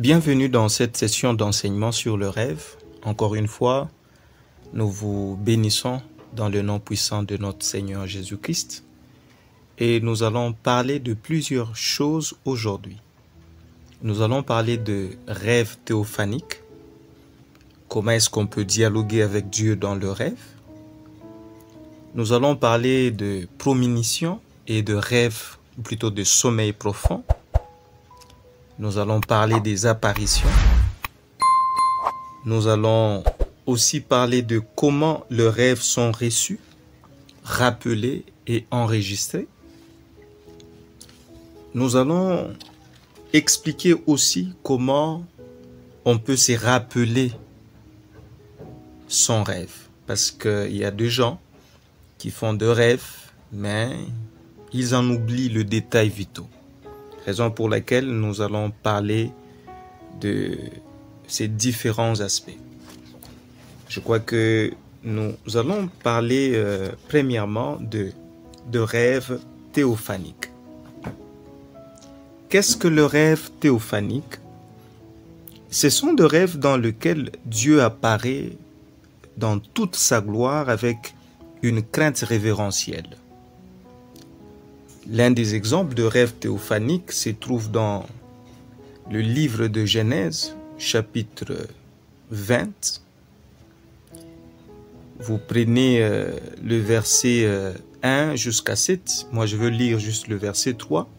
Bienvenue dans cette session d'enseignement sur le rêve. Encore une fois, nous vous bénissons dans le nom puissant de notre Seigneur Jésus-Christ. Et nous allons parler de plusieurs choses aujourd'hui. Nous allons parler de rêve théophanique. Comment est-ce qu'on peut dialoguer avec Dieu dans le rêve? Nous allons parler de prémonition et de rêve, ou plutôt de sommeil profond. Nous allons parler des apparitions. Nous allons aussi parler de comment les rêves sont reçus, rappelés et enregistrés. Nous allons expliquer aussi comment on peut se rappeler son rêve. Parce qu'il y a des gens qui font des rêves, mais ils en oublient le détail vital. Raison pour laquelle nous allons parler de ces différents aspects. Je crois que nous allons parler premièrement de rêve théophanique. Qu'est-ce que le rêve théophanique? Ce sont des rêves dans lesquels Dieu apparaît dans toute sa gloire avec une crainte révérentielle. L'un des exemples de rêve théophanique se trouve dans le livre de Genèse, chapitre 20. Vous prenez le verset 1 jusqu'à 7. Moi, je veux lire juste le verset 3.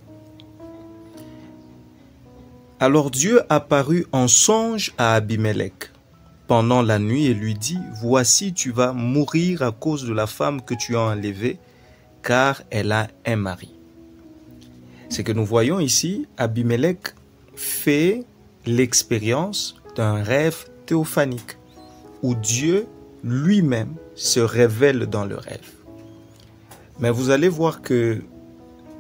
Alors Dieu apparut en songe à Abimelech pendant la nuit et lui dit, « Voici, tu vas mourir à cause de la femme que tu as enlevée, car elle a un mari. » Ce que nous voyons ici, Abimelech fait l'expérience d'un rêve théophanique où Dieu lui-même se révèle dans le rêve. Mais vous allez voir que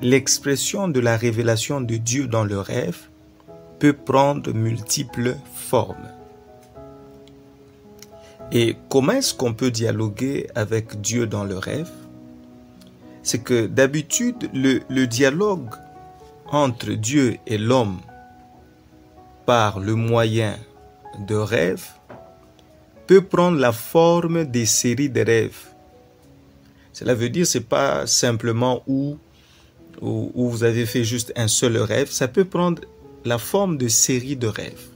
l'expression de la révélation de Dieu dans le rêve peut prendre multiples formes. Et comment est-ce qu'on peut dialoguer avec Dieu dans le rêve? C'est que d'habitude, le dialogue entre Dieu et l'homme par le moyen de rêves peut prendre la forme des séries de rêves. Cela veut dire que ce n'est pas simplement où vous avez fait juste un seul rêve, ça peut prendre la forme de séries de rêves.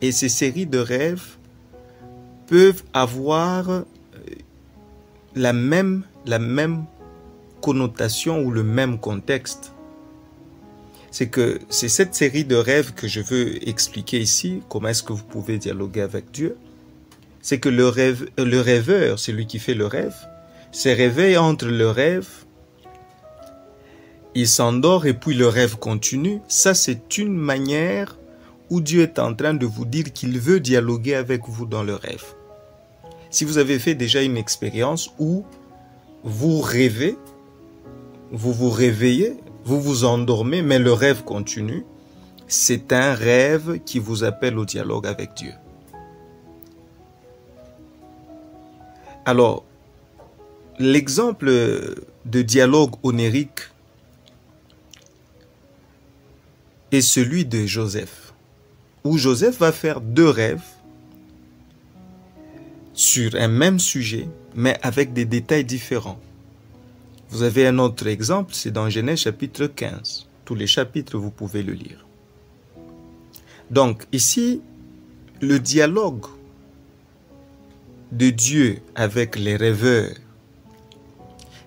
Et ces séries de rêves peuvent avoir la même connotation ou le même contexte. C'est cette série de rêves que je veux expliquer ici, comment est-ce que vous pouvez dialoguer avec Dieu. C'est que le rêveur, celui qui fait le rêve, se réveille entre le rêve, il s'endort et puis le rêve continue. Ça, c'est une manière où Dieu est en train de vous dire qu'il veut dialoguer avec vous dans le rêve. Si vous avez fait déjà une expérience où vous rêvez, vous vous réveillez, vous vous endormez, mais le rêve continue, c'est un rêve qui vous appelle au dialogue avec Dieu. Alors, l'exemple de dialogue onirique est celui de Joseph, où Joseph va faire deux rêves sur un même sujet, mais avec des détails différents. Vous avez un autre exemple, c'est dans Genèse chapitre 15. Tous les chapitres, vous pouvez le lire. Donc, ici, le dialogue de Dieu avec les rêveurs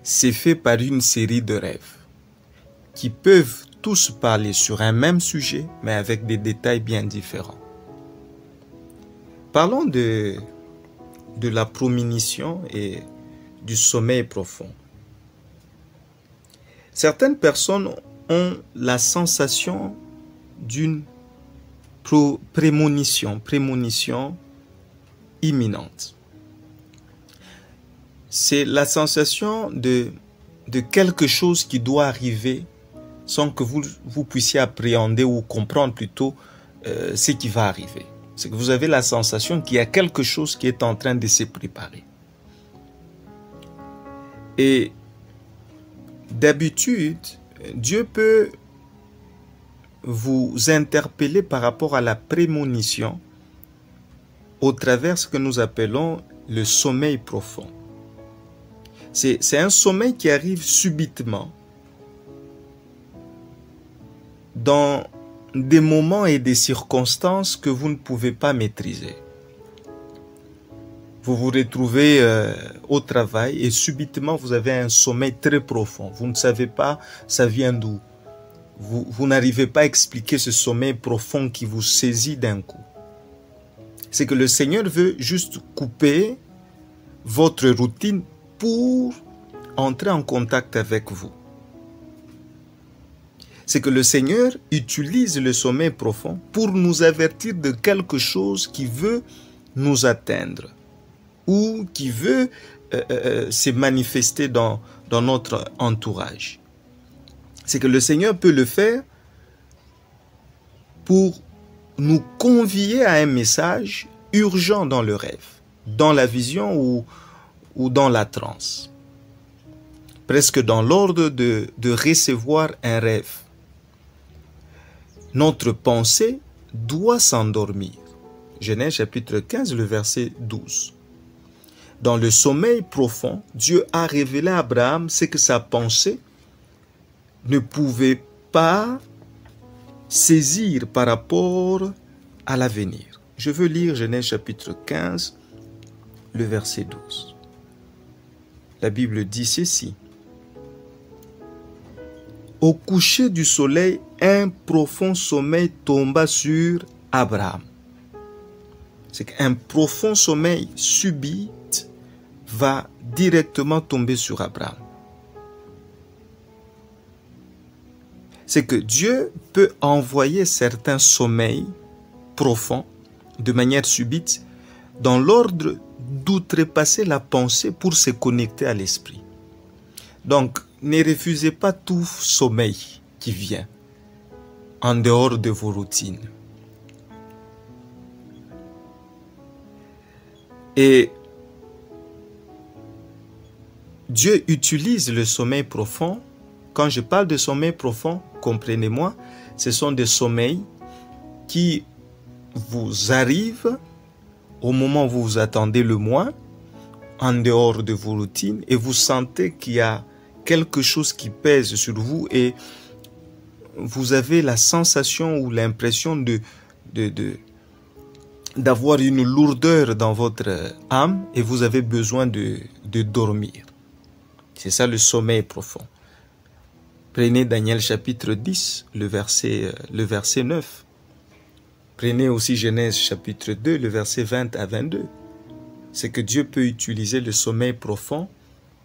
c'est fait par une série de rêves qui peuvent tous parler sur un même sujet, mais avec des détails bien différents. Parlons de la prémonition et du sommeil profond. Certaines personnes ont la sensation d'une prémonition imminente. C'est la sensation de quelque chose qui doit arriver sans que vous puissiez appréhender ou comprendre plutôt ce qui va arriver. C'est que vous avez la sensation qu'il y a quelque chose qui est en train de se préparer. Et d'habitude, Dieu peut vous interpeller par rapport à la prémonition au travers de ce que nous appelons le sommeil profond. C'est un sommeil qui arrive subitement dans des moments et des circonstances que vous ne pouvez pas maîtriser. Vous vous retrouvez au travail et subitement vous avez un sommeil très profond. Vous ne savez pas ça vient d'où. Vous n'arrivez pas à expliquer ce sommeil profond qui vous saisit d'un coup. C'est que le Seigneur veut juste couper votre routine pour entrer en contact avec vous. C'est que le Seigneur utilise le sommeil profond pour nous avertir de quelque chose qui veut nous atteindre ou qui veut se manifester dans notre entourage. C'est que le Seigneur peut le faire pour nous convier à un message urgent dans le rêve, dans la vision ou dans la transe. Presque dans l'ordre de recevoir un rêve. Notre pensée doit s'endormir. Genèse chapitre 15, le verset 12. Dans le sommeil profond, Dieu a révélé à Abraham ce que sa pensée ne pouvait pas saisir par rapport à l'avenir. Je veux lire Genèse chapitre 15, le verset 12. La Bible dit ceci. Au coucher du soleil, un profond sommeil tomba sur Abraham. C'est qu'un profond sommeil subit va directement tomber sur Abraham. C'est que Dieu peut envoyer certains sommeils profonds de manière subite dans l'ordre d'outrepasser la pensée pour se connecter à l'esprit. Donc, ne refusez pas tout sommeil qui vient en dehors de vos routines. Et Dieu utilise le sommeil profond. Quand je parle de sommeil profond, comprenez-moi, ce sont des sommeils qui vous arrivent au moment où vous vous attendez le moins, en dehors de vos routines, et vous sentez qu'il y a quelque chose qui pèse sur vous et vous avez la sensation ou l'impression d'avoir une lourdeur dans votre âme et vous avez besoin de dormir. C'est ça le sommeil profond. Prenez Daniel chapitre 10, le verset 9. Prenez aussi Genèse chapitre 2, le verset 20 à 22. C'est que Dieu peut utiliser le sommeil profond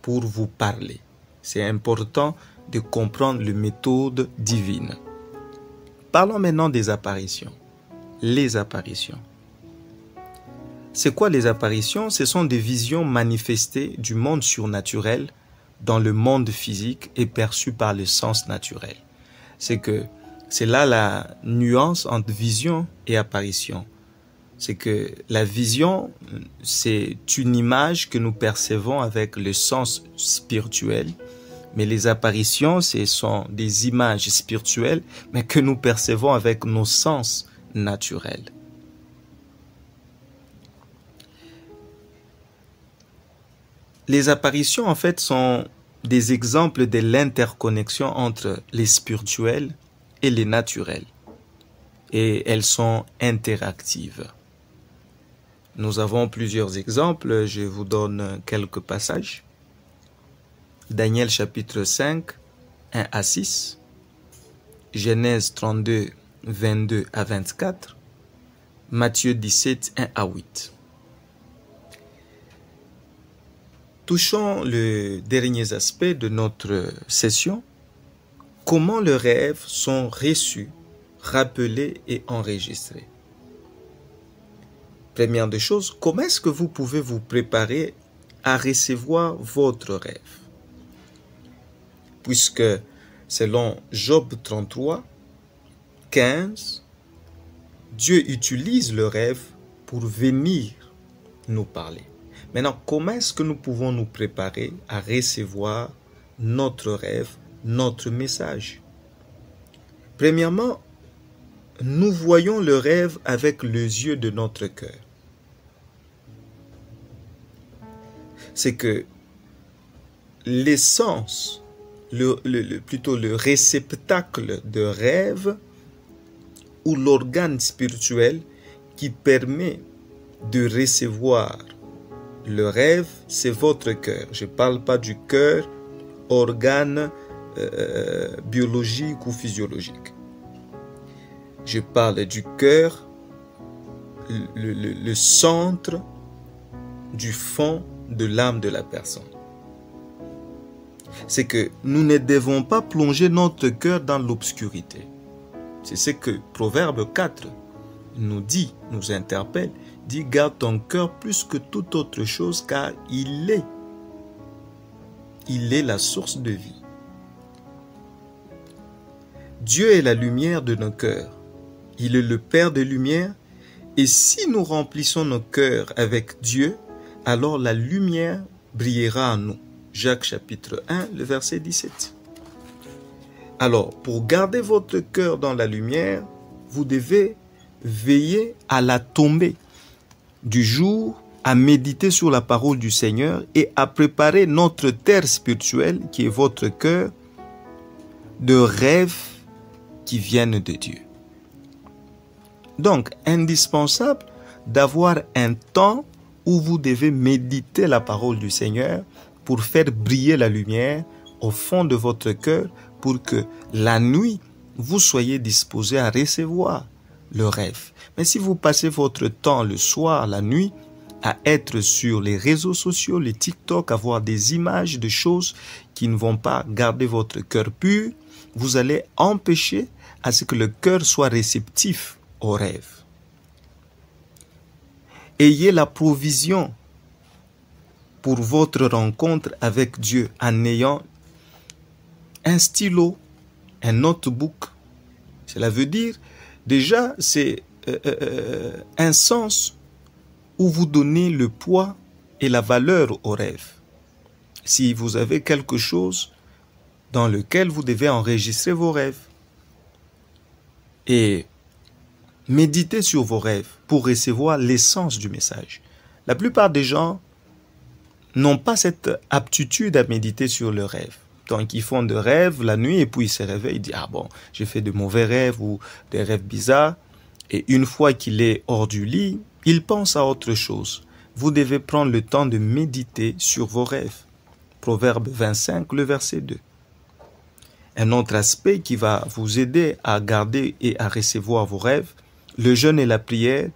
pour vous parler. C'est important de comprendre les méthodes divines. Parlons maintenant des apparitions. Les apparitions. C'est quoi les apparitions? Ce sont des visions manifestées du monde surnaturel dans le monde physique et perçues par le sens naturel. C'est là la nuance entre vision et apparition. C'est que la vision, c'est une image que nous percevons avec le sens spirituel, mais les apparitions, ce sont des images spirituelles, mais que nous percevons avec nos sens naturels. Les apparitions, en fait, sont des exemples de l'interconnexion entre les spirituels et les naturels. Et elles sont interactives. Nous avons plusieurs exemples, je vous donne quelques passages. Daniel chapitre 5, 1 à 6. Genèse 32, 22 à 24. Matthieu 17, 1 à 8. Touchons les derniers aspects de notre session. Comment les rêves sont reçus, rappelés et enregistrés. Première des choses, comment est-ce que vous pouvez vous préparer à recevoir votre rêve? Puisque selon Job 33, 15, Dieu utilise le rêve pour venir nous parler. Maintenant, comment est-ce que nous pouvons nous préparer à recevoir notre rêve, notre message? Premièrement, nous voyons le rêve avec les yeux de notre cœur. C'est que l'essence, plutôt le réceptacle de rêve ou l'organe spirituel qui permet de recevoir le rêve, c'est votre cœur. Je ne parle pas du cœur, organe biologique ou physiologique. Je parle du cœur, le centre du fond de l'âme de la personne. C'est que nous ne devons pas plonger notre cœur dans l'obscurité. C'est ce que Proverbe 4 nous dit, nous interpelle, dit: garde ton cœur plus que toute autre chose, car il est la source de vie. Dieu est la lumière de nos cœurs. Il est le Père de lumière. Et si nous remplissons nos cœurs avec Dieu, alors la lumière brillera en nous. Jacques chapitre 1, le verset 17. Alors, pour garder votre cœur dans la lumière, vous devez veiller à la tombée du jour, à méditer sur la parole du Seigneur et à préparer notre terre spirituelle, qui est votre cœur, de rêves qui viennent de Dieu. Donc, indispensable d'avoir un temps où vous devez méditer la parole du Seigneur pour faire briller la lumière au fond de votre cœur, pour que la nuit, vous soyez disposé à recevoir le rêve. Mais si vous passez votre temps le soir, la nuit, à être sur les réseaux sociaux, les TikTok, à voir des images de choses qui ne vont pas garder votre cœur pur, vous allez empêcher à ce que le cœur soit réceptif au rêve. Ayez la provision pour votre rencontre avec Dieu en ayant un stylo, un notebook. Cela veut dire, déjà, c'est un sens où vous donnez le poids et la valeur au rêve. Si vous avez quelque chose dans lequel vous devez enregistrer vos rêves et méditer sur vos rêves pour recevoir l'essence du message. La plupart des gens n'ont pas cette aptitude à méditer sur le rêve. Donc, ils font des rêves la nuit et puis ils se réveillent, ils disent « Ah bon, j'ai fait de mauvais rêves ou des rêves bizarres. » Et une fois qu'il est hors du lit, il pense à autre chose. Vous devez prendre le temps de méditer sur vos rêves. Proverbe 25, le verset 2. Un autre aspect qui va vous aider à garder et à recevoir vos rêves, le jeûne et la prière,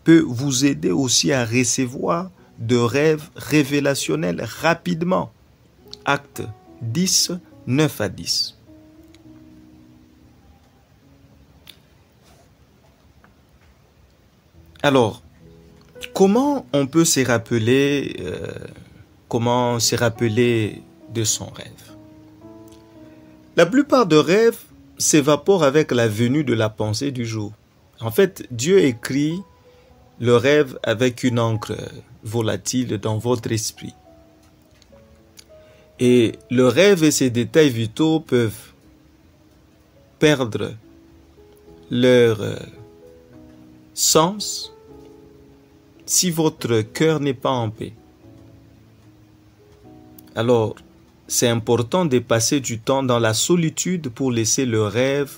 peut vous aider aussi à recevoir de rêves révélationnels rapidement. Acte 10, 9 à 10. Alors, comment on peut se rappeler, de son rêve? La plupart des rêves s'évaporent avec la venue de la pensée du jour. En fait, Dieu écrit le rêve avec une encre volatile dans votre esprit. Et le rêve et ses détails vitaux peuvent perdre leur sens si votre cœur n'est pas en paix. Alors, c'est important de passer du temps dans la solitude pour laisser le rêve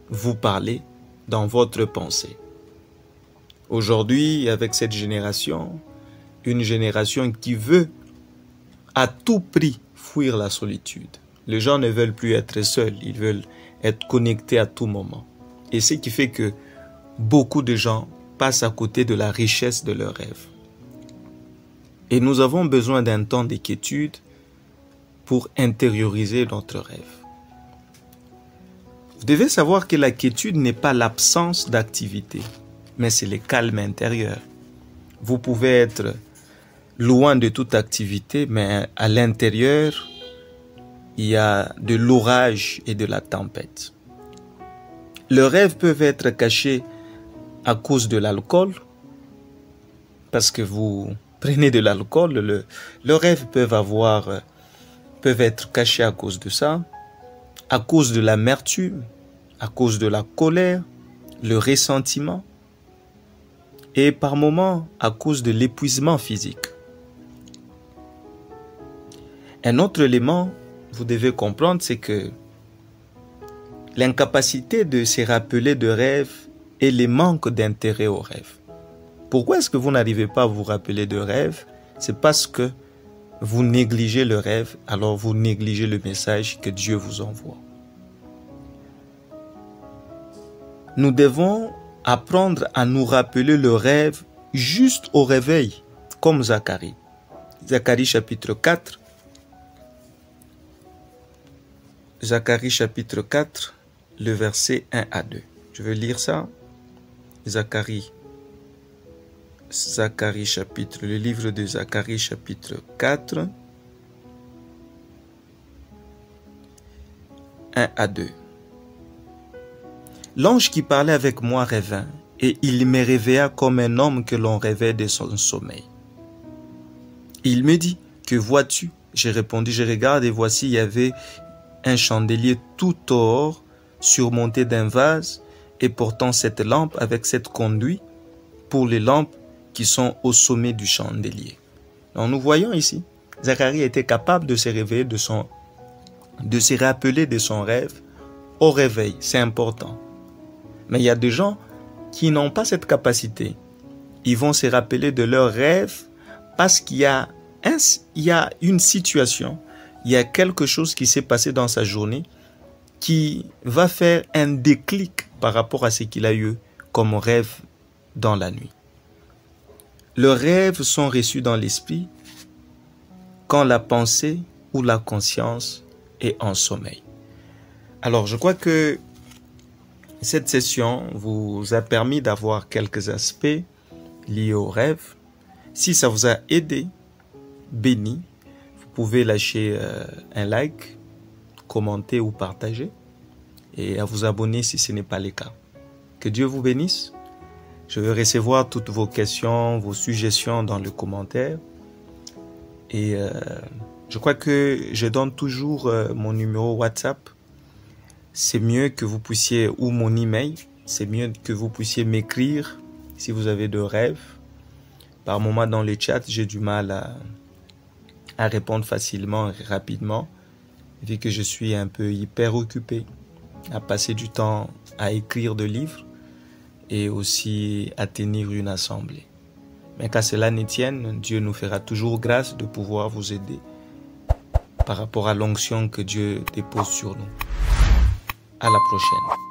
vous parler dans votre pensée. Aujourd'hui, avec cette génération, une génération qui veut à tout prix fuir la solitude. Les gens ne veulent plus être seuls, ils veulent être connectés à tout moment. Et ce qui fait que beaucoup de gens passent à côté de la richesse de leurs rêves. Et nous avons besoin d'un temps de quiétude pour intérioriser notre rêve. Vous devez savoir que la quiétude n'est pas l'absence d'activité, mais c'est le calme intérieur. Vous pouvez être loin de toute activité, mais à l'intérieur, il y a de l'orage et de la tempête. Les rêves peuvent être cachés à cause de l'alcool, parce que vous prenez de l'alcool, les rêves peuvent être cachés à cause de ça, à cause de l'amertume, à cause de la colère, le ressentiment et par moments à cause de l'épuisement physique. Un autre élément, vous devez comprendre, c'est que l'incapacité de se rappeler de rêves et le manque d'intérêt aux rêves. Pourquoi est-ce que vous n'arrivez pas à vous rappeler de rêves? C'est parce que vous négligez le rêve, alors vous négligez le message que Dieu vous envoie. Nous devons apprendre à nous rappeler le rêve juste au réveil, comme Zacharie. Zacharie chapitre 4. Zacharie chapitre 4, le verset 1 à 2. Je vais lire ça. Zacharie chapitre, le livre de Zacharie chapitre 4, 1 à 2. L'ange qui parlait avec moi revint, et il me réveilla comme un homme que l'on réveille de son sommeil. Il me dit, que vois-tu? J'ai répondu, je regarde et voici, il y avait un chandelier tout or, surmonté d'un vase, et portant cette lampe avec cette conduit pour les lampes qui sont au sommet du chandelier. Donc nous voyons ici, Zacharie était capable de se réveiller de se rappeler de son rêve au réveil. C'est important. Mais il y a des gens qui n'ont pas cette capacité. Ils vont se rappeler de leur rêve parce qu'il y a une situation, il y a quelque chose qui s'est passé dans sa journée qui va faire un déclic par rapport à ce qu'il a eu comme rêve dans la nuit. Les rêves sont reçus dans l'esprit quand la pensée ou la conscience est en sommeil. Alors, je crois que cette session vous a permis d'avoir quelques aspects liés aux rêves. Si ça vous a aidé, béni, vous pouvez lâcher un like, commenter ou partager et à vous abonner si ce n'est pas le cas. Que Dieu vous bénisse. Je veux recevoir toutes vos questions, vos suggestions dans le commentaire. Et je crois que je donne toujours mon numéro WhatsApp. C'est mieux que vous puissiez, ou mon email, c'est mieux que vous puissiez m'écrire si vous avez de rêves. Par moment dans le chat, j'ai du mal à répondre facilement et rapidement, vu que je suis un peu hyper occupé à passer du temps à écrire des livres et aussi à tenir une assemblée. Mais qu'à cela ne tienne, Dieu nous fera toujours grâce de pouvoir vous aider par rapport à l'onction que Dieu dépose sur nous. À la prochaine.